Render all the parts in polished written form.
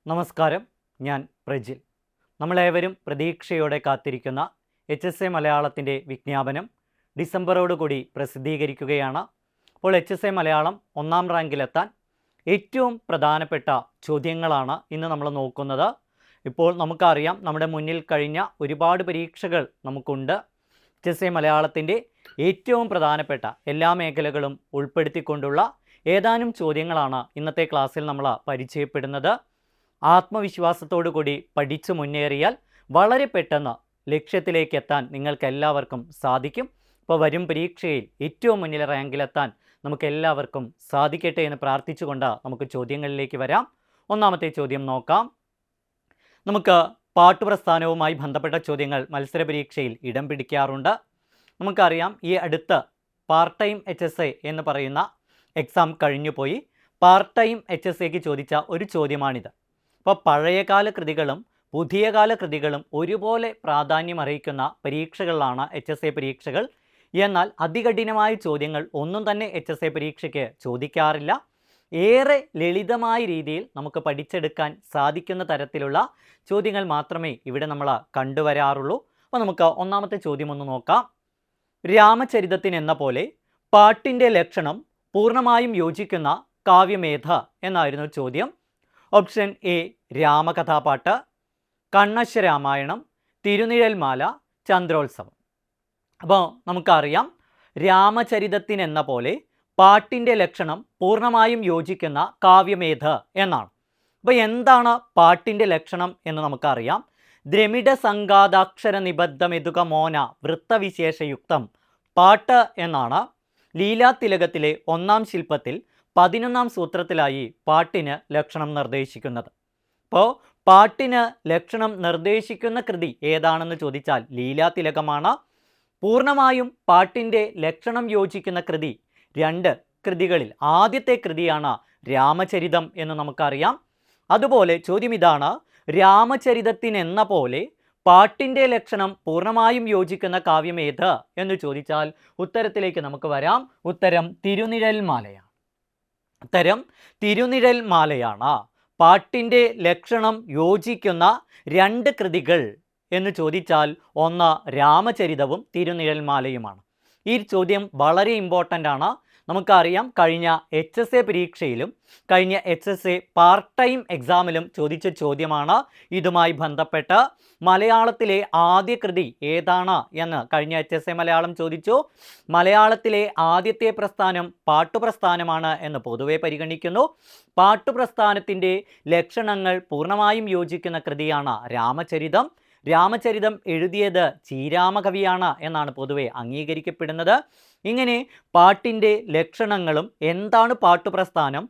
നമസ്കാരം, ഞാൻ പ്രജിൽ. നമ്മളേവരും പ്രതീക്ഷയോടെ കാത്തിരിക്കുന്ന HSA മലയാളത്തിൻ്റെ വിജ്ഞാപനം ഡിസംബറോടുകൂടി പ്രസിദ്ധീകരിക്കുകയാണ്. അപ്പോൾ HSA മലയാളം 1-ാം റാങ്കിലെത്താൻ ഏറ്റവും പ്രധാനപ്പെട്ട ചോദ്യങ്ങളാണ് ഇന്ന് നമ്മൾ നോക്കുന്നത്. ഇപ്പോൾ നമുക്കറിയാം, നമ്മുടെ മുന്നിൽ കഴിഞ്ഞ ഒരുപാട് പരീക്ഷകൾ നമുക്കുണ്ട്. HSA മലയാളത്തിൻ്റെ ഏറ്റവും പ്രധാനപ്പെട്ട എല്ലാ മേഖലകളും ഉൾപ്പെടുത്തിക്കൊണ്ടുള്ള ഏതാനും ചോദ്യങ്ങളാണ് ഇന്നത്തെ ക്ലാസ്സിൽ നമ്മൾ പരിചയപ്പെടുന്നത്. ആത്മവിശ്വാസത്തോടു കൂടി പഠിച്ചു മുന്നേറിയാൽ വളരെ പെട്ടെന്ന് ലക്ഷ്യത്തിലേക്ക് എത്താൻ നിങ്ങൾക്ക് എല്ലാവർക്കും സാധിക്കും. ഇപ്പോൾ വരും പരീക്ഷയിൽ ഏറ്റവും മുന്നിൽ റാങ്കിലെത്താൻ നമുക്ക് എല്ലാവർക്കും സാധിക്കട്ടെ എന്ന് പ്രാർത്ഥിച്ചുകൊണ്ട് നമുക്ക് ചോദ്യങ്ങളിലേക്ക് വരാം. ഒന്നാമത്തെ ചോദ്യം നോക്കാം. നമുക്ക് പാട്ടുപ്രസ്ഥാനവുമായി ബന്ധപ്പെട്ട ചോദ്യങ്ങൾ മത്സര പരീക്ഷയിൽ ഇടം പിടിക്കാറുണ്ട്. നമുക്കറിയാം, ഈ അടുത്ത് പാർട്ട് ടൈം HSA എന്ന് പറയുന്ന എക്സാം കഴിഞ്ഞുപോയി. പാർട്ട് ടൈം HSAക്ക് ചോദിച്ച ഒരു ചോദ്യമാണിത്. അപ്പോൾ പഴയകാല കൃതികളും പുതിയ കാല കൃതികളും ഒരുപോലെ പ്രാധാന്യം അറിയിക്കുന്ന പരീക്ഷകളിലാണ് HSA പരീക്ഷകൾ. എന്നാൽ അതികഠിനമായ ചോദ്യങ്ങൾ ഒന്നും തന്നെ HSA പരീക്ഷയ്ക്ക് ചോദിക്കാറില്ല. ഏറെ ലളിതമായ രീതിയിൽ നമുക്ക് പഠിച്ചെടുക്കാൻ സാധിക്കുന്ന തരത്തിലുള്ള ചോദ്യങ്ങൾ മാത്രമേ ഇവിടെ നമ്മൾ കണ്ടുവരാറുള്ളൂ. അപ്പോൾ നമുക്ക് ഒന്നാമത്തെ ചോദ്യം ഒന്ന് നോക്കാം. രാമചരിതത്തിനെന്ന പോലെ പാട്ടിൻ്റെ ലക്ഷണം പൂർണ്ണമായും യോജിക്കുന്ന കാവ്യമേധ എന്നായിരുന്നു ചോദ്യം. Option A Ramakathappattu, Kannassaramayanam, Thirunizhalmala, Chandrolsavam. അപ്പോൾ നമുക്കറിയാം, രാമചരിതത്തിനെന്ന പോലെ പാട്ടിൻ്റെ ലക്ഷണം പൂർണ്ണമായും യോജിക്കുന്ന കാവ്യമേധ എന്നാണ്. അപ്പോൾ എന്താണ് പാട്ടിൻ്റെ ലക്ഷണം എന്ന് നമുക്കറിയാം. ദ്രമിഡ സംഘാതാക്ഷര നിബദ്ധമെതുക മോന വൃത്തവിശേഷയുക്തം പാട്ട് എന്നാണ് ലീലാതിലകത്തിലെ 1-ാം ശില്പത്തിൽ 11-ാം സൂത്രത്തിലായി പാട്ടിന് ലക്ഷണം നിർദ്ദേശിക്കുന്നത്. അപ്പോൾ പാട്ടിന് ലക്ഷണം നിർദ്ദേശിക്കുന്ന കൃതി ഏതാണെന്ന് ചോദിച്ചാൽ ലീലാതിലകമാണ്. പൂർണ്ണമായും പാട്ടിൻ്റെ ലക്ഷണം യോജിക്കുന്ന കൃതി 2 കൃതികളിൽ ആദ്യത്തെ കൃതിയാണ് രാമചരിതം എന്ന് നമുക്കറിയാം. അതുപോലെ ചോദ്യം ഇതാണ്, രാമചരിതത്തിനെന്ന പോലെ പാട്ടിൻ്റെ ലക്ഷണം പൂർണ്ണമായും യോജിക്കുന്ന കാവ്യമേത് എന്ന് ചോദിച്ചാൽ ഉത്തരത്തിലേക്ക് നമുക്ക് വരാം. ഉത്തരം തിരുനിഴൽമാലയാണ്. തിരുനിഴൽമാലയാണ് പാട്ടിൻ്റെ ലക്ഷണം യോജിക്കുന്ന 2 കൃതികൾ എന്ന് ചോദിച്ചാൽ ഒന്ന് രാമചരിതവും തിരുനിഴൽമാലയുമാണ്. ഈ ചോദ്യം വളരെ ഇമ്പോർട്ടൻ്റ് ആണ്. നമുക്കറിയാം, കഴിഞ്ഞ HSA പരീക്ഷയിലും കഴിഞ്ഞ HSA പാർട്ട് ടൈം എക്സാമിലും ചോദിച്ച ചോദ്യമാണ്. ഇതുമായി ബന്ധപ്പെട്ട് മലയാളത്തിലെ ആദ്യ കൃതി ഏതാണ് എന്ന് കഴിഞ്ഞ HSA മലയാളം ചോദിച്ചു. മലയാളത്തിലെ ആദ്യത്തെ പ്രസ്ഥാനം പാട്ടുപ്രസ്ഥാനമാണ് എന്ന് പൊതുവെ പരിഗണിക്കുന്നു. പാട്ടുപ്രസ്ഥാനത്തിൻ്റെ ലക്ഷണങ്ങൾ പൂർണ്ണമായും യോജിക്കുന്ന കൃതിയാണ് രാമചരിതം. രാമചരിതം എഴുതിയത് ചീരാമകവിയാണ് എന്നാണ് പൊതുവെ അംഗീകരിക്കപ്പെടുന്നത്. ഇങ്ങനെ പാട്ടിൻ്റെ ലക്ഷണങ്ങളും എന്താണ് പാട്ടുപ്രസ്ഥാനം,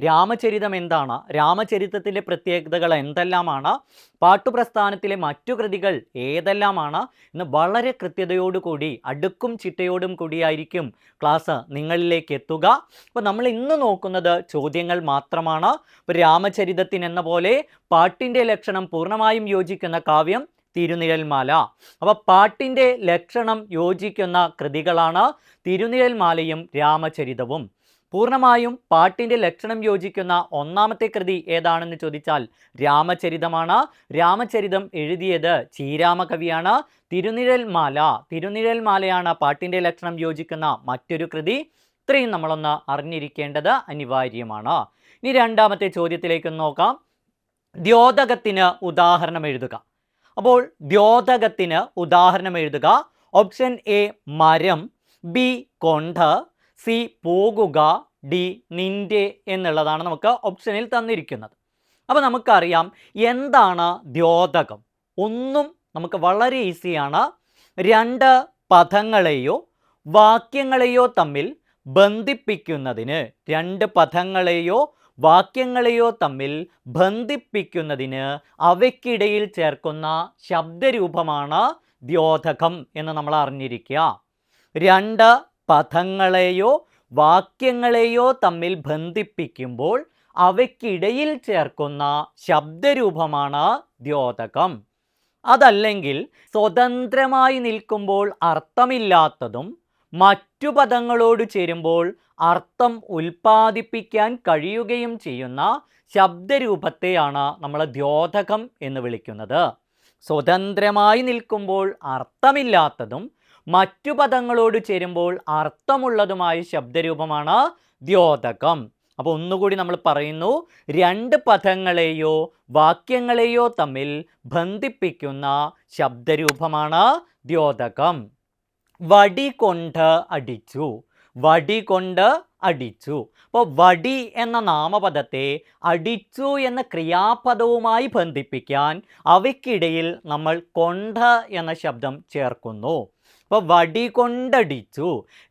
രാമചരിതം എന്താണ്, രാമചരിതത്തിൻ്റെ പ്രത്യേകതകൾ എന്തെല്ലാമാണ്, പാട്ടുപ്രസ്ഥാനത്തിലെ മറ്റു കൃതികൾ ഏതെല്ലാമാണ് എന്ന് വളരെ കൃത്യതയോടുകൂടി അടുക്കും ചിട്ടയോടും കൂടിയായിരിക്കും ക്ലാസ് നിങ്ങളിലേക്ക് എത്തുക. അപ്പോൾ നമ്മൾ ഇന്ന് നോക്കുന്നത് ചോദ്യങ്ങൾ മാത്രമാണ്. ഇപ്പോൾ രാമചരിതത്തിനെന്ന പോലെ പാട്ടിൻ്റെ ലക്ഷണം പൂർണ്ണമായും യോജിക്കുന്ന കാവ്യം തിരുനിഴൽമാല. അപ്പോൾ പാട്ടിൻ്റെ ലക്ഷണം യോജിക്കുന്ന കൃതികളാണ് തിരുനിഴൽമാലയും രാമചരിതവും. പൂർണ്ണമായും പാട്ടിൻ്റെ ലക്ഷണം യോജിക്കുന്ന ഒന്നാമത്തെ കൃതി ഏതാണെന്ന് ചോദിച്ചാൽ രാമചരിതമാണ്. രാമചരിതം എഴുതിയത് ചീരാമകവിയാണ്. തിരുനിഴൽമാലയാണ് പാട്ടിൻ്റെ ലക്ഷണം യോജിക്കുന്ന മറ്റൊരു കൃതി. ഇത്രയും നമ്മളൊന്ന് അറിഞ്ഞിരിക്കേണ്ടത് അനിവാര്യമാണ്. ഇനി രണ്ടാമത്തെ ചോദ്യത്തിലേക്ക് നോക്കാം. ദ്യോതകത്തിന് ഉദാഹരണം എഴുതുക. അപ്പോൾ ദ്യോതകത്തിന് ഉദാഹരണം എഴുതുക. ഓപ്ഷൻ എ മരം, ബി കൊണ്ട്, സി പോകുക, ഡി നിൻ്റെ എന്നുള്ളതാണ് നമുക്ക് ഓപ്ഷനിൽ തന്നിരിക്കുന്നത്. അപ്പോൾ നമുക്കറിയാം എന്താണ് ദ്യോതകം. ഒന്നും നമുക്ക് വളരെ ഈസിയാണ്. 2 പദങ്ങളെയോ വാക്യങ്ങളെയോ തമ്മിൽ ബന്ധിപ്പിക്കുന്നതിന് 2 പദങ്ങളെയോ വാക്യങ്ങളെയോ തമ്മിൽ ബന്ധിപ്പിക്കുന്നതിന് അവയ്ക്കിടയിൽ ചേർക്കുന്ന ശബ്ദരൂപമാണ് ദ്യോതകം എന്ന് നമ്മൾ അറിഞ്ഞിരിക്കുക. 2 പദങ്ങളെയോ വാക്യങ്ങളെയോ തമ്മിൽ ബന്ധിപ്പിക്കുമ്പോൾ അവയ്ക്കിടയിൽ ചേർക്കുന്ന ശബ്ദരൂപമാണ് ദ്യോതകം. അതല്ലെങ്കിൽ സ്വതന്ത്രമായി നിൽക്കുമ്പോൾ അർത്ഥമില്ലാത്തതും മറ്റു പദങ്ങളോട് ചേരുമ്പോൾ അർത്ഥം ഉൽപ്പാദിപ്പിക്കാൻ കഴിയുകയും ചെയ്യുന്ന ശബ്ദരൂപത്തെയാണ് നമ്മൾ ദ്യോതകം എന്ന് വിളിക്കുന്നത്. സ്വതന്ത്രമായി നിൽക്കുമ്പോൾ അർത്ഥമില്ലാത്തതും മറ്റു പദങ്ങളോട് ചേരുമ്പോൾ അർത്ഥമുള്ളതുമായ ശബ്ദരൂപമാണ് ദ്യോതകം. അപ്പോൾ ഒന്നുകൂടി നമ്മൾ പറയുന്നു, രണ്ട് പദങ്ങളെയോ വാക്യങ്ങളെയോ തമ്മിൽ ബന്ധിപ്പിക്കുന്ന ശബ്ദരൂപമാണ് ദ്യോതകം. വടി കൊണ്ട് അടിച്ചു, വടി കൊണ്ട് അടിച്ചു. അപ്പോൾ വടി എന്ന നാമപദത്തെ അടിച്ചു എന്ന ക്രിയാപദവുമായി ബന്ധിപ്പിക്കാൻ അവയ്ക്കിടയിൽ നമ്മൾ കൊണ്ട് എന്ന ശബ്ദം ചേർക്കുന്നു. അപ്പോൾ വടി കൊണ്ടടിച്ചു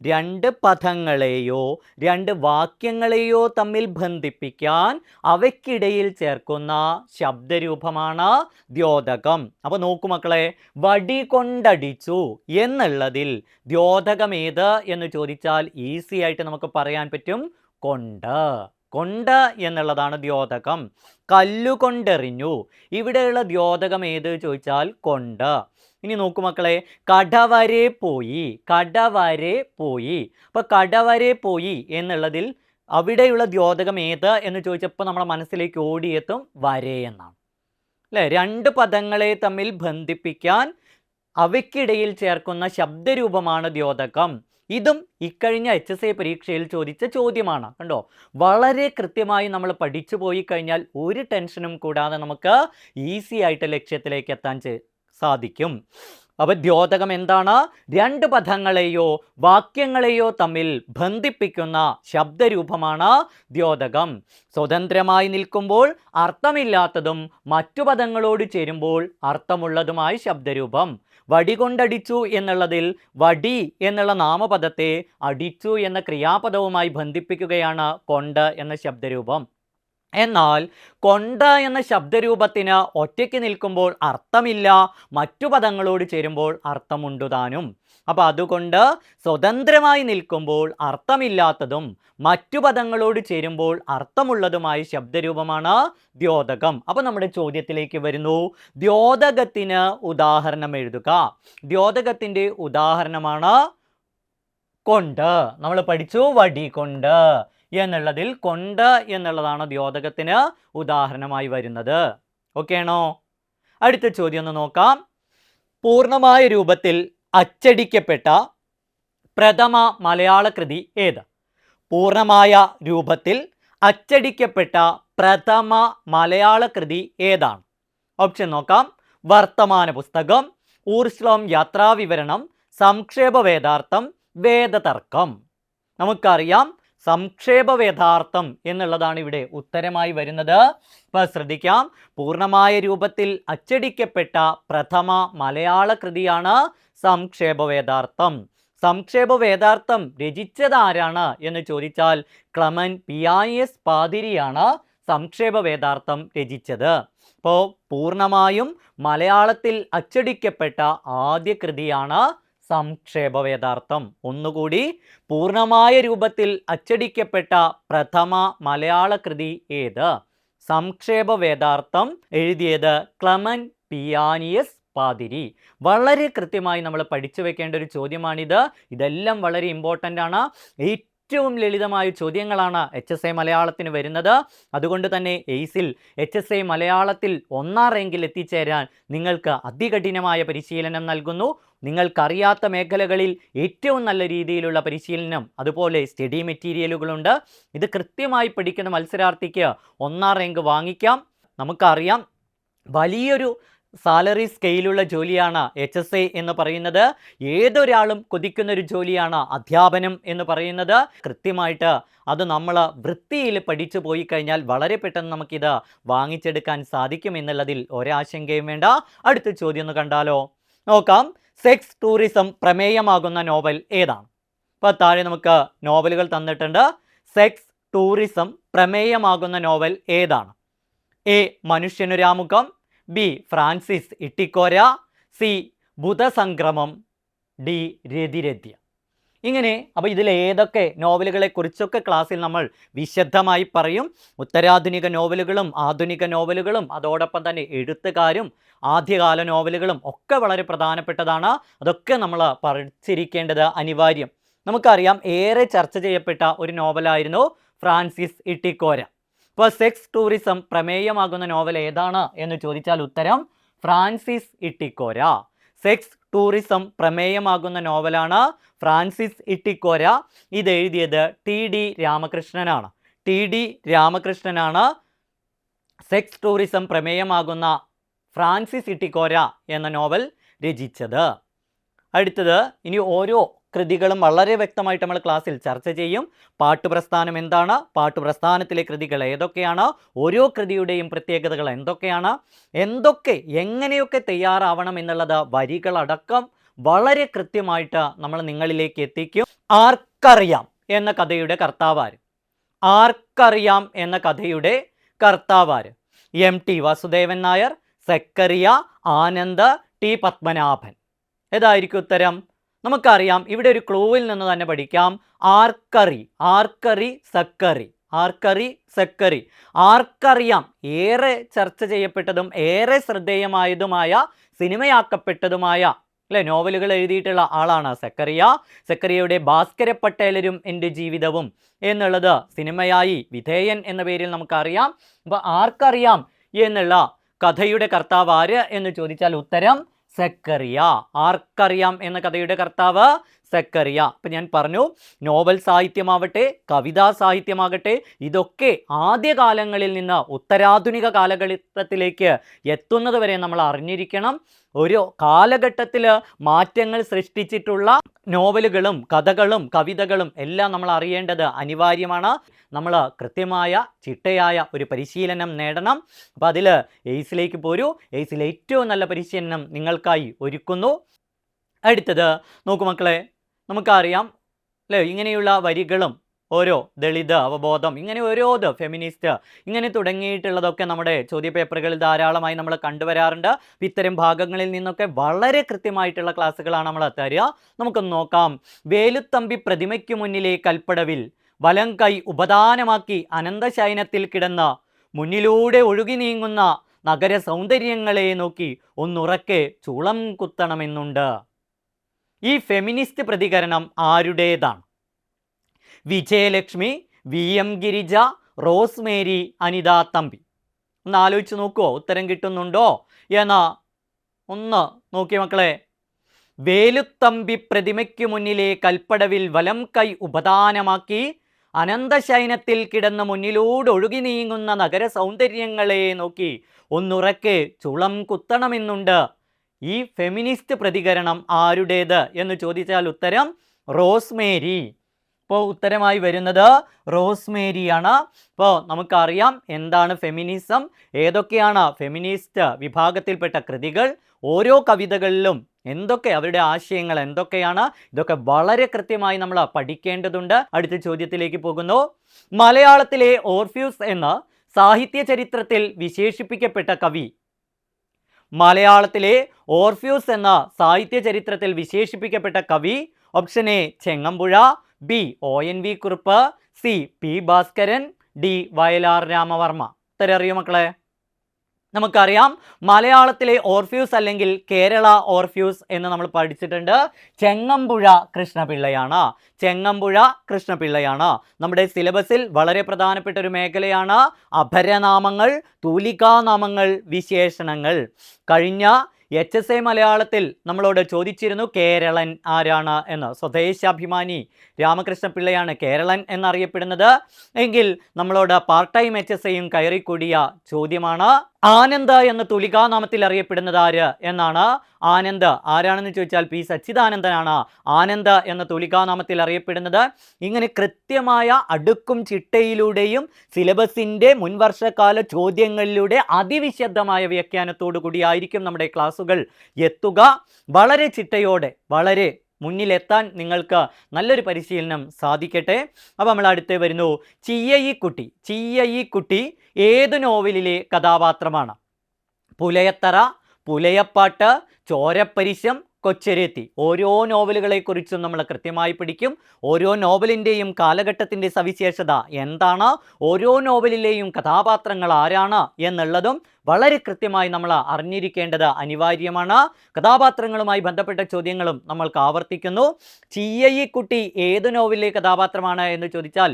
രണ്ട് പദങ്ങളെയോ രണ്ട് വാക്യങ്ങളെയോ തമ്മിൽ ബന്ധിപ്പിക്കാൻ അവയ്ക്കിടയിൽ ചേർക്കുന്ന ശബ്ദരൂപമാണ് ദ്യോതകം. അപ്പോൾ നോക്കൂ മക്കളെ, വടി കൊണ്ടടിച്ചു എന്നുള്ളതിൽ ദ്യോതകം ഏത് എന്ന് ചോദിച്ചാൽ ഈസി ആയിട്ട് നമുക്ക് പറയാൻ പറ്റും, കൊണ്ട്. കൊണ്ട് എന്നുള്ളതാണ് ദ്യോതകം. കല്ലുകൊണ്ടെറിഞ്ഞു, ഇവിടെയുള്ള ദ്യോതകം ഏത് ചോദിച്ചാൽ കൊണ്ട്. ഇനി നോക്കൂ മക്കളെ, കടവരെ പോയി, കടവരെ പോയി. അപ്പോൾ കടവരെ പോയി എന്നുള്ളതിൽ അവിടെയുള്ള ദ്യോതകം ഏത് എന്ന് ചോദിച്ചപ്പോൾ നമ്മുടെ മനസ്സിലേക്ക് ഓടിയെത്തും വരെ എന്നാണ്, അല്ലേ? രണ്ട് പദങ്ങളെ തമ്മിൽ ബന്ധിപ്പിക്കാൻ അവയ്ക്കിടയിൽ ചേർക്കുന്ന ശബ്ദരൂപമാണ് ദ്യോതകം. ഇതും ഇക്കഴിഞ്ഞ HSA പരീക്ഷയിൽ ചോദിച്ച ചോദ്യമാണ്. കണ്ടോ, വളരെ കൃത്യമായി നമ്മൾ പഠിച്ചു പോയി കഴിഞ്ഞാൽ ഒരു ടെൻഷനും കൂടാതെ നമുക്ക് ഈസി ആയിട്ട് ലക്ഷ്യത്തിലേക്ക് എത്താൻ സാധിക്കും. അപ്പോൾ ദ്യോതകം എന്താണ്? രണ്ട് പദങ്ങളെയോ വാക്യങ്ങളെയോ തമ്മിൽ ബന്ധിപ്പിക്കുന്ന ശബ്ദരൂപമാണ് ദ്യോതകം. സ്വതന്ത്രമായി നിൽക്കുമ്പോൾ അർത്ഥമില്ലാത്തതും മറ്റു പദങ്ങളോട് ചേരുമ്പോൾ അർത്ഥമുള്ളതുമായ ശബ്ദരൂപം. വടി കൊണ്ടടിച്ചു എന്നുള്ളതിൽ വടി എന്നുള്ള നാമപദത്തെ അടിച്ചു എന്ന ക്രിയാപദവുമായി ബന്ധിപ്പിക്കുകയാണ് കൊണ്ട് എന്ന ശബ്ദരൂപം. എന്നാൽ കൊണ്ട് എന്ന ശബ്ദരൂപത്തിന് ഒറ്റയ്ക്ക് നിൽക്കുമ്പോൾ അർത്ഥമില്ല, മറ്റു പദങ്ങളോട് ചേരുമ്പോൾ അർത്ഥമുണ്ടുതാനും. അപ്പോൾ അതുകൊണ്ട് സ്വതന്ത്രമായി നിൽക്കുമ്പോൾ അർത്ഥമില്ലാത്തതും മറ്റു പദങ്ങളോട് ചേരുമ്പോൾ അർത്ഥമുള്ളതുമായ ശബ്ദരൂപമാണ് ദ്യോതകം. അപ്പോൾ നമ്മുടെ ചോദ്യത്തിലേക്ക് വരുന്നു, ദ്യോതകത്തിന് ഉദാഹരണം എഴുതുക. ദ്യോതകത്തിൻ്റെ ഉദാഹരണമാണ് കൊണ്ട്. നമ്മൾ പഠിച്ചു വടി കൊണ്ട് എന്നുള്ളതിൽ കൊണ്ട് എന്നുള്ളതാണ് ദ്യോതകത്തിന് ഉദാഹരണമായി വരുന്നത്. ഓക്കെ ആണോ? അടുത്ത ചോദ്യം ഒന്ന് നോക്കാം. പൂർണ്ണമായ രൂപത്തിൽ അച്ചടിക്കപ്പെട്ട പ്രഥമ മലയാള കൃതി ഏത്? പൂർണ്ണമായ രൂപത്തിൽ അച്ചടിക്കപ്പെട്ട പ്രഥമ മലയാള കൃതി ഏതാണ്? ഓപ്ഷൻ നോക്കാം. വർത്തമാന പുസ്തകം, ഊർശ്ലോം യാത്രാവിവരണം, സംക്ഷേപ വേദാർത്ഥം, വേദതർക്കം. നമുക്കറിയാം സംക്ഷേപ വേദാർത്ഥം എന്നുള്ളതാണ് ഇവിടെ ഉത്തരമായി വരുന്നത്. അപ്പോൾ ശ്രദ്ധിക്കാം, പൂർണ്ണമായ രൂപത്തിൽ അച്ചടിക്കപ്പെട്ട പ്രഥമ മലയാള കൃതിയാണ് സംക്ഷേപ വേദാർത്ഥം. സംക്ഷേപ വേദാർത്ഥം രചിച്ചത് ആരാണ് എന്ന് ചോദിച്ചാൽ ക്ലമന്റ് പിയാനിയസ് പാതിരിയാണ് സംക്ഷേപ വേദാർത്ഥം രചിച്ചത്. അപ്പോൾ പൂർണ്ണമായും മലയാളത്തിൽ അച്ചടിക്കപ്പെട്ട ആദ്യ കൃതിയാണ് സംക്ഷേപ വേദാർത്ഥം. ഒന്നുകൂടി, പൂർണ്ണമായ രൂപത്തിൽ അച്ചടിക്കപ്പെട്ട പ്രഥമ മലയാള കൃതി ഏത്? സംക്ഷേപ വേദാർത്ഥം എഴുതിയത് ക്ലമന്റ് പിയാനിയസ് പാതിരി. വളരെ കൃത്യമായി നമ്മൾ പഠിച്ചു വെക്കേണ്ട ഒരു ചോദ്യമാണിത്. ഇതെല്ലാം വളരെ ഇമ്പോർട്ടൻ്റ് ആണ്. ഏറ്റവും ലളിതമായ ചോദ്യങ്ങളാണ് HSA മലയാളത്തിന് വരുന്നത്. അതുകൊണ്ട് തന്നെ എയ്സിൽ HSA മലയാളത്തിൽ 1ാം റാങ്കിൽ എത്തിച്ചേരാൻ നിങ്ങൾക്ക് അതികഠിനമായ പരിശീലനം നൽകുന്നു. നിങ്ങൾക്കറിയാത്ത മേഖലകളിൽ ഏറ്റവും നല്ല രീതിയിലുള്ള പരിശീലനം, അതുപോലെ സ്റ്റഡി മെറ്റീരിയലുകളുണ്ട്. ഇത് കൃത്യമായി പഠിക്കുന്ന മത്സരാർത്ഥിക്ക് 1ാം റാങ്ക് വാങ്ങിക്കാം. നമുക്കറിയാം വലിയൊരു സാലറി സ്കെയിലുള്ള ജോലിയാണ് HSA എന്ന് പറയുന്നത്. ഏതൊരാളും കൊതിക്കുന്നൊരു ജോലിയാണ് അധ്യാപനം എന്ന് പറയുന്നത്. കൃത്യമായിട്ട് അത് നമ്മൾ വൃത്തിയിൽ പഠിച്ചു പോയി കഴിഞ്ഞാൽ വളരെ പെട്ടെന്ന് നമുക്കിത് വാങ്ങിച്ചെടുക്കാൻ സാധിക്കും എന്നുള്ളതിൽ ഒരാശങ്കയും വേണ്ട. അടുത്ത ചോദ്യം ഒന്ന് കണ്ടാലോ? നോക്കാം. സെക്സ് ടൂറിസം പ്രമേയമാകുന്ന നോവൽ ഏതാണ്? അപ്പോൾ താഴെ നമുക്ക് നോവലുകൾ തന്നിട്ടുണ്ട്. സെക്സ് ടൂറിസം പ്രമേയമാകുന്ന നോവൽ ഏതാണ്? എ മനുഷ്യനുരാമുഖം, B Francis Ittikora, C Budhasankramam, D Rathirathya. ഇങ്ങനെ അപ്പോൾ ഇതിൽ ഏതൊക്കെ നോവലുകളെ കുറിച്ചൊക്കെ ക്ലാസ്സിൽ നമ്മൾ വിശദമായി പറയും. ഉത്തരാധുനിക നോവലുകളും ആധുനിക നോവലുകളും അതോടൊപ്പം തന്നെ എഴുത്തുകാരും ആദ്യകാല നോവലുകളും ഒക്കെ വളരെ പ്രധാനപ്പെട്ടതാണ്. അതൊക്കെ നമ്മൾ പഠിച്ചിരിക്കേണ്ടത് അനിവാര്യം. നമുക്കറിയാം ഏറെ ചർച്ച ചെയ്യപ്പെട്ട ഒരു നോവലായിരുന്നു ഫ്രാൻസിസ് ഇട്ടിക്കോര. ഇപ്പോൾ സെക്സ് ടൂറിസം പ്രമേയമാകുന്ന നോവൽ ഏതാണ് എന്ന് ചോദിച്ചാൽ ഉത്തരം ഫ്രാൻസിസ് ഇട്ടിക്കോര. സെക്സ് ടൂറിസം പ്രമേയമാകുന്ന നോവലാണ് ഫ്രാൻസിസ് ഇട്ടിക്കോര. ഇത് എഴുതിയത് TD രാമകൃഷ്ണനാണ്. TD രാമകൃഷ്ണനാണ് സെക്സ് ടൂറിസം പ്രമേയമാകുന്ന ഫ്രാൻസിസ് ഇട്ടിക്കോര എന്ന നോവൽ രചിച്ചത്. അടുത്തത് ഇനി ഓരോ കൃതികളും വളരെ വ്യക്തമായിട്ട് നമ്മൾ ക്ലാസ്സിൽ ചർച്ച ചെയ്യും. പാട്ടുപ്രസ്ഥാനം എന്താണ്, പാട്ടുപ്രസ്ഥാനത്തിലെ കൃതികൾ ഏതൊക്കെയാണ്, ഓരോ കൃതിയുടെയും പ്രത്യേകതകൾ എന്തൊക്കെയാണ്, എങ്ങനെയൊക്കെ തയ്യാറാവണം എന്നുള്ളത് വരികളടക്കം വളരെ കൃത്യമായിട്ട് നമ്മൾ നിങ്ങളിലേക്ക് എത്തിക്കും. ആർക്കറിയാം എന്ന കഥയുടെ കർത്താവാര്? ആർക്കറിയാം എന്ന കഥയുടെ കർത്താവാര്? MT Vasudevan Nair, Zacharia, Anand, T Padmanabhan. ഏതായിരിക്കും ഉത്തരം? നമുക്കറിയാം, ഇവിടെ ഒരു ക്ലൂവിൽ നിന്ന് തന്നെ പഠിക്കാം. ആർക്കറി, സക്കറി, സക്കറി. ആർക്കറിയാം ഏറെ ചർച്ച ചെയ്യപ്പെട്ടതും ഏറെ ശ്രദ്ധേയമായതുമായ സിനിമയാക്കപ്പെട്ടതുമായ നോവലുകൾ എഴുതിയിട്ടുള്ള ആളാണ് സക്കറിയ. സക്കറിയയുടെ ഭാസ്കര പട്ടേലരും എൻ്റെ ജീവിതവും എന്നുള്ളത് സിനിമയായി വിധേയൻ എന്ന പേരിൽ നമുക്കറിയാം. അപ്പോൾ ആർക്കറിയാം എന്നുള്ള കഥയുടെ കർത്താവ് ആര് എന്ന് ചോദിച്ചാൽ ഉത്തരം സക്കറിയ. ആർക്കറിയാം എന്ന കഥയുടെ കർത്താവ് സക്കറിയ. അപ്പം ഞാൻ പറഞ്ഞു, നോവൽ സാഹിത്യമാവട്ടെ കവിതാ സാഹിത്യമാകട്ടെ ഇതൊക്കെ ആദ്യകാലങ്ങളിൽ നിന്ന് ഉത്തരാധുനിക കാലഘട്ടത്തിലേക്ക് എത്തുന്നത് വരെ നമ്മൾ അറിഞ്ഞിരിക്കണം. ഒരു കാലഘട്ടത്തിൽ മാറ്റങ്ങൾ സൃഷ്ടിച്ചിട്ടുള്ള നോവലുകളും കഥകളും കവിതകളും എല്ലാം നമ്മൾ അറിയേണ്ടത് അനിവാര്യമാണ്. നമ്മൾ കൃത്യമായ ചിട്ടയായ ഒരു പരിശീലനം നേടണം. അപ്പോൾ അതിൽ എയ്സിലേക്ക് പോരൂ. എയ്സിലെ ഏറ്റവും നല്ല പരിശീലനം നിങ്ങൾക്കായി ഒരുക്കുന്നു. അടുത്തത് നോക്കൂ മക്കളെ, നമുക്കറിയാം ഇങ്ങനെയുള്ള വരികളും ഓരോ ദളിത് അവബോധം, ഇങ്ങനെ ഓരോത് ഫെമിനിസ്റ്റ്, ഇങ്ങനെ തുടങ്ങിയിട്ടുള്ളതൊക്കെ നമ്മുടെ ചോദ്യപേപ്പറുകളിൽ ധാരാളമായി നമ്മൾ കണ്ടുവരാറുണ്ട്. ഇത്തരം ഭാഗങ്ങളിൽ നിന്നൊക്കെ വളരെ കൃത്യമായിട്ടുള്ള ക്ലാസ്സുകളാണ് നമ്മൾ തരിക. നമുക്കൊന്ന് നോക്കാം. വേലുത്തമ്പി പ്രതിമയ്ക്ക് മുന്നിലെ കൽപ്പടവിൽ വലം കൈ ഉപദാനമാക്കി അനന്തശയനത്തിൽ കിടന്ന് മുന്നിലൂടെ ഒഴുകി നീങ്ങുന്ന നഗര സൗന്ദര്യങ്ങളെ നോക്കി ഒന്നുറക്കെ ചൂളം കുത്തണമെന്നുണ്ട്. ഈ ഫെമിനിസ്റ്റ് പ്രതികരണം ആരുടേതാണ്? Vijayalakshmi, VM Girija, Rosemary, Anitha Thampi. ഒന്ന് ആലോചിച്ച് നോക്കുമോ, ഉത്തരം കിട്ടുന്നുണ്ടോ എന്ന് ഒന്ന് നോക്കിയ മക്കളെ. വേലുത്തമ്പി പ്രതിമയ്ക്ക് മുന്നിലെ കൽപ്പടവിൽ വലം കൈ ഉപദാനമാക്കി അനന്തശയനത്തിൽ കിടന്ന മുന്നിലൂടെ ഒഴുകി നീങ്ങുന്ന നഗര സൗന്ദര്യങ്ങളെ നോക്കി ഒന്നുറക്കെ ചുളം കുത്തണമെന്നുണ്ട്. ഈ ഫെമിനിസ്റ്റ് പ്രതികരണം ആരുടേത് എന്ന് ചോദിച്ചാൽ ഉത്തരം റോസ്മേരി. ഇപ്പോൾ ഉത്തരമായി വരുന്നത് റോസ്മേരിയാണ്. ഇപ്പോൾ നമുക്കറിയാം എന്താണ് ഫെമിനിസം, ഏതൊക്കെയാണ് ഫെമിനിസ്റ്റ് വിഭാഗത്തിൽപ്പെട്ട കൃതികൾ, ഓരോ കവിതകളിലും എന്തൊക്കെ അവരുടെ ആശയങ്ങൾ എന്തൊക്കെയാണ്, ഇതൊക്കെ വളരെ കൃത്യമായി നമ്മൾ പഠിക്കേണ്ടതുണ്ട്. അടുത്ത ചോദ്യത്തിലേക്ക് പോകുന്നു. മലയാളത്തിലെ ഓർഫ്യൂസ് എന്ന സാഹിത്യ ചരിത്രത്തിൽ വിശേഷിപ്പിക്കപ്പെട്ട കവി? മലയാളത്തിലെ ഓർഫ്യൂസ് എന്ന സാഹിത്യ ചരിത്രത്തിൽ വിശേഷിപ്പിക്കപ്പെട്ട കവി? Option A Changampuzha, B ONV Kurup, C P Bhaskaran, D Vayalar Ramavarma. ഉത്തരം അറിയോ മക്കളെ? നമുക്കറിയാം മലയാളത്തിലെ ഓർഫ്യൂസ് അല്ലെങ്കിൽ കേരള ഓർഫ്യൂസ് എന്ന് നമ്മൾ പഠിച്ചിട്ടുണ്ട്. ചെങ്ങമ്പുഴ കൃഷ്ണപിള്ളയാണ്. ചെങ്ങമ്പുഴ കൃഷ്ണപിള്ളയാണ്. നമ്മുടെ സിലബസിൽ വളരെ പ്രധാനപ്പെട്ട ഒരു മേഖലയാണ് അപരനാമങ്ങൾ, തൂലികാനാമങ്ങൾ, വിശേഷണങ്ങൾ. കഴിഞ്ഞ HSA മലയാളത്തിൽ നമ്മളോട് ചോദിച്ചിരുന്നു കേരളൻ ആരാണ് എന്ന്. സ്വദേശാഭിമാനി രാമകൃഷ്ണപിള്ളയാണ് കേരളൻ എന്നറിയപ്പെടുന്നത്. എങ്കിൽ നമ്മളോട് പാർട്ട് ടൈം HSAയും കയറിക്കൂടിയ ചോദ്യമാണ്. ആനന്ദ് എന്ന തുലികാനാമത്തിൽ അറിയപ്പെടുന്നത് ആര് എന്നാണ്. ആനന്ദ് ആരാണെന്ന് ചോദിച്ചാൽ P സച്ചിദാനന്ദനാണ് ആനന്ദ് എന്ന തുലികാനാമത്തിൽ അറിയപ്പെടുന്നത്. ഇങ്ങനെ കൃത്യമായ അടുക്കും ചിട്ടയിലൂടെയും സിലബസിൻ്റെ മുൻവർഷകാല ചോദ്യങ്ങളിലൂടെ അതിവിശദമായ വ്യാഖ്യാനത്തോടു കൂടിയായിരിക്കും നമ്മുടെ ക്ലാസ്സുകൾ എത്തുക. വളരെ ചിട്ടയോടെ വളരെ മുന്നിലെത്താൻ നിങ്ങൾക്ക് നല്ലൊരു പരിശീലനം സാധിക്കട്ടെ. അപ്പോൾ നമ്മൾ അടുത്ത് വരുന്നു. ചിയ്യയിക്കുട്ടി. ചിയ്യയിക്കുട്ടി ഏത് നോവലിലെ കഥാപാത്രമാണ്? പുലയത്തറ, പുലയപ്പാട്ട്, ചോരപ്പരിശം, കൊച്ചരേത്തി. ഓരോ നോവലുകളെക്കുറിച്ചും നമ്മൾ കൃത്യമായി പഠിക്കും. ഓരോ നോവലിൻ്റെയും കാലഘട്ടത്തിൻ്റെ സവിശേഷത എന്താണ്, ഓരോ നോവലിലെയും കഥാപാത്രങ്ങൾ ആരാണ് എന്നുള്ളതും വളരെ കൃത്യമായി നമ്മൾ അറിഞ്ഞിരിക്കേണ്ടത് അനിവാര്യമാണ്. കഥാപാത്രങ്ങളുമായി ബന്ധപ്പെട്ട ചോദ്യങ്ങളും നമ്മൾക്ക് ആവർത്തിക്കുന്നു. ചീയയ്യക്കുട്ടി ഏത് നോവലിലെ കഥാപാത്രമാണ് എന്ന് ചോദിച്ചാൽ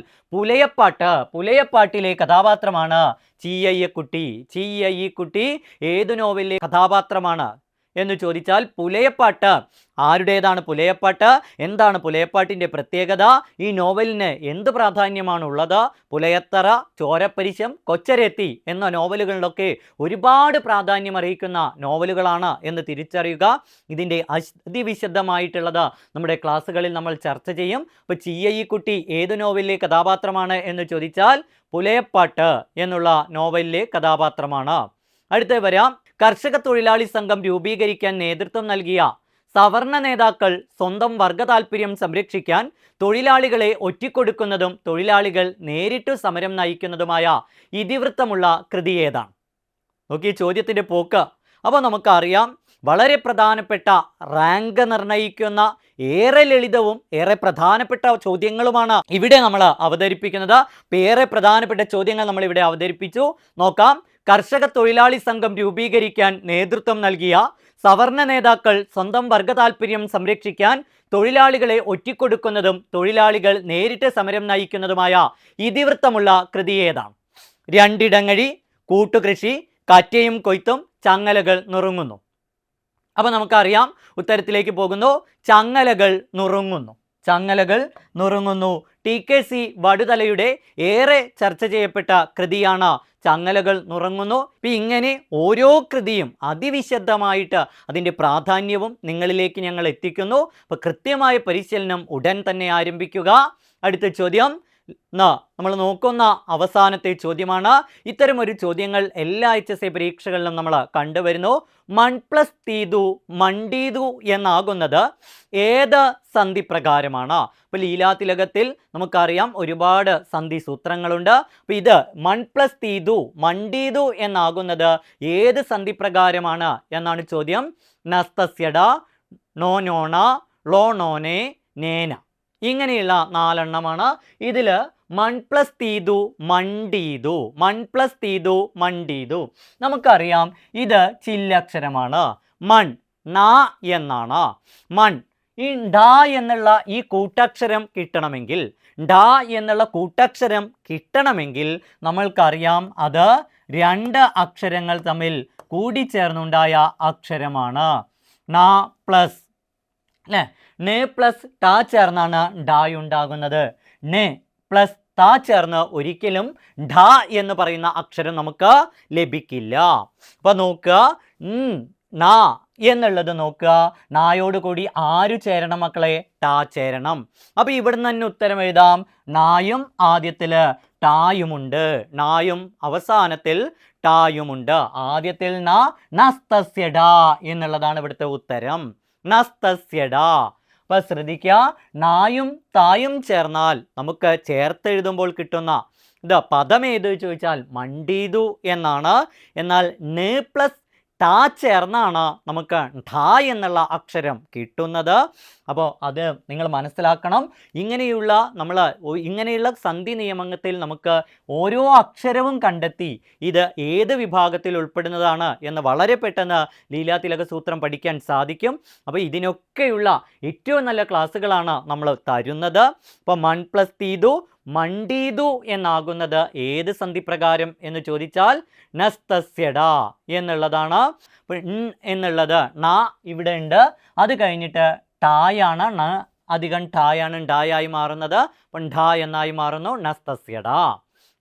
പുലയപ്പാട്ടിലെ കഥാപാത്രമാണ് ചീയയ്യക്കുട്ടി. ചീയയ്യക്കുട്ടി ഏത് നോവലിലെ കഥാപാത്രമാണ് എന്ന് ചോദിച്ചാൽ പുലയപ്പാട്ട്. ആരുടേതാണ് പുലയപ്പാട്ട്? എന്താണ് പുലയപ്പാട്ടിൻ്റെ പ്രത്യേകത? ഈ നോവലിന് എന്ത് പ്രാധാന്യമാണുള്ളത്? പുലയത്തറ, ചോരപ്പരിശം, കൊച്ചരേത്തി എന്ന നോവലുകളിലൊക്കെ ഒരുപാട് പ്രാധാന്യം അറിയിക്കുന്ന നോവലുകളാണ് എന്ന് തിരിച്ചറിയുക. ഇതിൻ്റെ അതിവിശദമായിട്ടുള്ളത് നമ്മുടെ ക്ലാസ്സുകളിൽ നമ്മൾ ചർച്ച ചെയ്യും. അപ്പോൾ ചീയയ്യക്കുട്ടി ഏത് നോവലിലെ കഥാപാത്രമാണ് എന്ന് ചോദിച്ചാൽ പുലയപ്പാട്ട് എന്നുള്ള നോവലിലെ കഥാപാത്രമാണ്. അടുത്ത വരാം. കർഷക തൊഴിലാളി സംഘം രൂപീകരിക്കാൻ നേതൃത്വം നൽകിയ സവർണ നേതാക്കൾ സ്വന്തം വർഗ താൽപര്യം സംരക്ഷിക്കാൻ തൊഴിലാളികളെ ഒറ്റിക്കൊടുക്കുന്നതും തൊഴിലാളികൾ നേരിട്ടു സമരം നയിക്കുന്നതുമായ ഇതിവൃത്തമുള്ള കൃതി ഏതാണ്? നോക്കി ചോദ്യത്തിൻ്റെ പോക്ക്. അപ്പോൾ നമുക്കറിയാം, വളരെ പ്രധാനപ്പെട്ട റാങ്ക് നിർണ്ണയിക്കുന്ന ഏറെ ലളിതവും ഏറെ പ്രധാനപ്പെട്ട ചോദ്യങ്ങളുമാണ് ഇവിടെ നമ്മൾ അവതരിപ്പിക്കുന്നത്. ഏറെ പ്രധാനപ്പെട്ട ചോദ്യങ്ങൾ നമ്മൾ ഇവിടെ അവതരിപ്പിച്ചു. നോക്കാം. കർഷക തൊഴിലാളി സംഘം രൂപീകരിക്കാൻ നേതൃത്വം നൽകിയ സവർണ നേതാക്കൾ സ്വന്തം വർഗ താൽപര്യം സംരക്ഷിക്കാൻ തൊഴിലാളികളെ ഒറ്റിക്കൊടുക്കുന്നതും തൊഴിലാളികൾ നേരിട്ട് സമരം നയിക്കുന്നതുമായ ഇതിവൃത്തമുള്ള കൃതി ഏതാണ്? രണ്ടിടങ്ങഴി, കൂട്ടുകൃഷി, കാറ്റയും കൊയ്ത്തും, ചങ്ങലകൾ നുറുങ്ങുന്നു. അപ്പോൾ നമുക്കറിയാം, ഉത്തരത്തിലേക്ക് പോകുന്നു. ചങ്ങലകൾ നുറുങ്ങുന്നു. ചങ്ങലകൾ നുറുങ്ങുന്നു. TKC വടുതലയുടെ ഏറെ ചർച്ച ചെയ്യപ്പെട്ട കൃതിയാണ് ചങ്ങലകൾ നുറുങ്ങുന്നു. ഇപ്പം ഇങ്ങനെ ഓരോ കൃതിയും അതിവിശദമായിട്ട് അതിൻ്റെ പ്രാധാന്യവും നിങ്ങളിലേക്ക് ഞങ്ങൾ എത്തിക്കുന്നു. അപ്പോൾ കൃത്യമായ പരിശീലനം ഉടൻ തന്നെ ആരംഭിക്കുക. അടുത്ത ചോദ്യം നമ്മൾ നോക്കുന്ന അവസാനത്തെ ചോദ്യമാണ്. ഇത്തരം ഒരു ചോദ്യങ്ങൾ എല്ലാ HSC പരീക്ഷകളിലും നമ്മൾ കണ്ടുവരുന്നു. മൺപ്ലസ് മണ്ടീതു എന്നാകുന്നത് ഏത് സന്ധി പ്രകാരമാണ്? അപ്പോൾ ലീലാതിലകത്തിൽ നമുക്കറിയാം ഒരുപാട് സന്ധി സൂത്രങ്ങളുണ്ട്. അപ്പോൾ ഇത് മൺപ്ലസ് മണ്ടീതു എന്നാകുന്നത് ഏത് സന്ധി പ്രകാരമാണ് എന്നാണ് ചോദ്യം. നസ്തസ്യട, നോനോണ, ലോണോനെ, നേന, ഇങ്ങനെയുള്ള 4 എണ്ണമാണ്. ഇതിൽ മൺപ്ലസ് മണ്ടീതു നമുക്കറിയാം ഇത് ചില്ലക്ഷരമാണ്. മൺ ന എന്നാണ്. മൺ ഈ ഡ എന്നുള്ള ഈ കൂട്ടക്ഷരം കിട്ടണമെങ്കിൽ നമ്മൾക്കറിയാം അത് 2 അക്ഷരങ്ങൾ തമ്മിൽ കൂടിച്ചേർന്നുണ്ടായ അക്ഷരമാണ്. ന പ്ലസ് അല്ലേ, നെ പ്ലസ് ട ചേർന്നാണ് ഡായ് ഉണ്ടാകുന്നത്. നെ പ്ലസ് ത ചേർന്ന് ഒരിക്കലും ഢ എന്ന് പറയുന്ന അക്ഷരം നമുക്ക് ലഭിക്കില്ല. അപ്പോൾ നോക്കുക, ന എന്നുള്ളത് നോക്കുക, നായോട് കൂടി ആര് ചേരണം മക്കളെ? ട ചേരണം. അപ്പോൾ ഇവിടുന്ന് തന്നെ ഉത്തരം എഴുതാം. നായും ആദ്യത്തിൽ ടായുമുണ്ട്, നായും അവസാനത്തിൽ ടായുമുണ്ട്. ആദ്യത്തിൽ നസ്തസ്യഡ എന്നുള്ളതാണ് ഇവിടുത്തെ ഉത്തരം. നസ്തസ്യഡ. അപ്പോൾ ശ്രദ്ധിക്കുക, നായും തായും ചേർന്നാൽ നമുക്ക് ചേർത്തെഴുതുമ്പോൾ കിട്ടുന്ന പദം ഏത് ചോദിച്ചാൽ മണ്ടീതു എന്നാണ്. എന്നാൽ ന് പ്ലസ് ട ചേർന്നാണ് നമുക്ക് ഠ എന്നുള്ള അക്ഷരം കിട്ടുന്നത്. അപ്പോൾ അത് നിങ്ങൾ മനസ്സിലാക്കണം. ഇങ്ങനെയുള്ള സന്ധി നിയമത്തിൽ നമുക്ക് ഓരോ അക്ഷരവും കണ്ടെത്തി ഇത് ഏത് വിഭാഗത്തിൽ ഉൾപ്പെടുന്നതാണ് എന്ന് വളരെ പെട്ടെന്ന് ലീലാതിലക സൂത്രം പഠിക്കാൻ സാധിക്കും. അപ്പോൾ ഇതിനൊക്കെയുള്ള ഏറ്റവും നല്ല ക്ലാസ്സുകളാണ് നമ്മൾ തരുന്നത്. അപ്പോൾ മണ്ടീതു എന്നാകുന്നത് ഏത് സന്ധി പ്രകാരം എന്ന് ചോദിച്ചാൽ നസ്തസ്യഡ എന്നുള്ളതാണ്. എന്നുള്ളത് ന ഇവിടെ ഉണ്ട്. അത് കഴിഞ്ഞിട്ട് ടായാണ്, ണ അധികം ടായാണ് ഡായായി മാറുന്നത്. അപ്പം ഢ എന്നായി മാറുന്നു. നസ്തസ്യഡ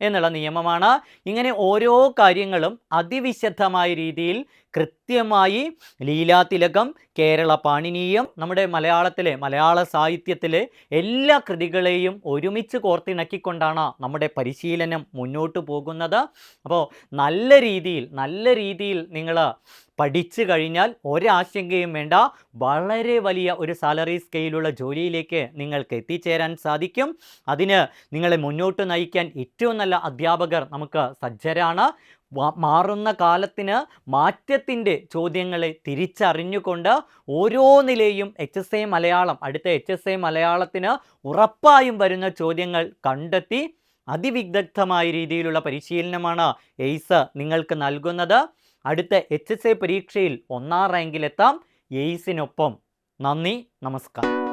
എന്നുള്ള നിയമമാണ്. ഇങ്ങനെ ഓരോ കാര്യങ്ങളും അതിവിശദമായ രീതിയിൽ കൃത്യമായി ലീലാതിലകം, കേരള പാണിനീയം, നമ്മുടെ മലയാള സാഹിത്യത്തിലെ എല്ലാ കൃതികളെയും ഒരുമിച്ച് കോർത്തിണക്കിക്കൊണ്ടാണ് നമ്മുടെ പരിശീലനം മുന്നോട്ട് പോകുന്നത്. അപ്പോൾ നല്ല രീതിയിൽ നിങ്ങൾ പഠിച്ചു കഴിഞ്ഞാൽ ഒരാശങ്കയും വേണ്ട, വളരെ വലിയ ഒരു സാലറി സ്കെയിലുള്ള ജോലിയിലേക്ക് നിങ്ങൾക്ക് എത്തിച്ചേരാൻ സാധിക്കും. അതിന് നിങ്ങളെ മുന്നോട്ട് നയിക്കാൻ ഏറ്റവും നല്ല അധ്യാപകർ നമുക്ക് സജ്ജരാണ്. മാറുന്ന കാലത്തിന് മാറ്റത്തിൻ്റെ ചോദ്യങ്ങളെ തിരിച്ചറിഞ്ഞുകൊണ്ട് ഓരോ നിലയും HSA മലയാളം, അടുത്ത HSA മലയാളത്തിന് ഉറപ്പായും വരുന്ന ചോദ്യങ്ങൾ കണ്ടെത്തി അതിവിദഗ്ധമായ രീതിയിലുള്ള പരിശീലനമാണ് എയ്സ് നിങ്ങൾക്ക് നൽകുന്നത്. അടുത്ത HSA പരീക്ഷയിൽ 1ാം റാങ്കിലെത്താം എയ്സിനൊപ്പം. നന്ദി, നമസ്കാരം.